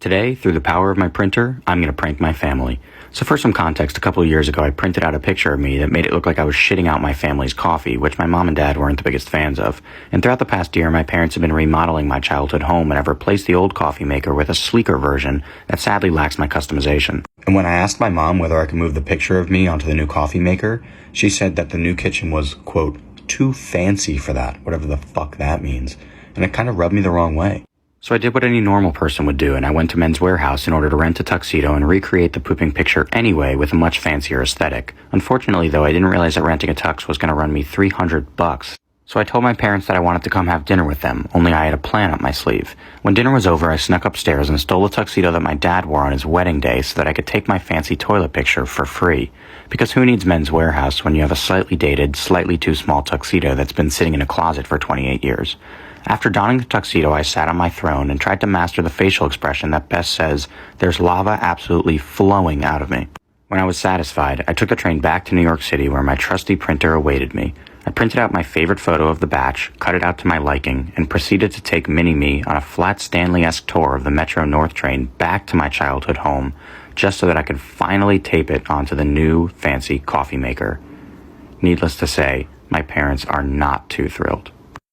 Today, through the power of my printer, I'm going to prank my family. So for some context, a couple of years ago, I printed out a picture of me that made it look like I was shitting out my family's coffee, which my mom and dad weren't the biggest fans of. And throughout the past year, my parents have been remodeling my childhood home, and I've replaced the old coffee maker with a sleeker version that sadly lacks my customization. And when I asked my mom whether I could move the picture of me onto the new coffee maker, she said that the new kitchen was, quote, too fancy for that, whatever the fuck that means. And it kind of rubbed me the wrong way. So I did what any normal person would do, and I went to Men's Warehouse in order to rent a tuxedo and recreate the pooping picture anyway with a much fancier aesthetic. Unfortunately, though, I didn't realize that renting a tux was going to run me $300. So I told my parents that I wanted to come have dinner with them, only I had a plan up my sleeve. When dinner was over, I snuck upstairs and stole a tuxedo that my dad wore on his wedding day so that I could take my fancy toilet picture for free. Because who needs Men's Warehouse when you have a slightly dated, slightly too small tuxedo that's been sitting in a closet for 28 years? After donning the tuxedo, I sat on my throne and tried to master the facial expression that best says, "There's lava absolutely flowing out of me." When I was satisfied, I took the train back to New York City where my trusty printer awaited me. I printed out my favorite photo of the batch, cut it out to my liking, and proceeded to take Mini-Me on a flat Stanley-esque tour of the Metro North train back to my childhood home, just so that I could finally tape it onto the new, fancy coffee maker. Needless to say, my parents are not too thrilled.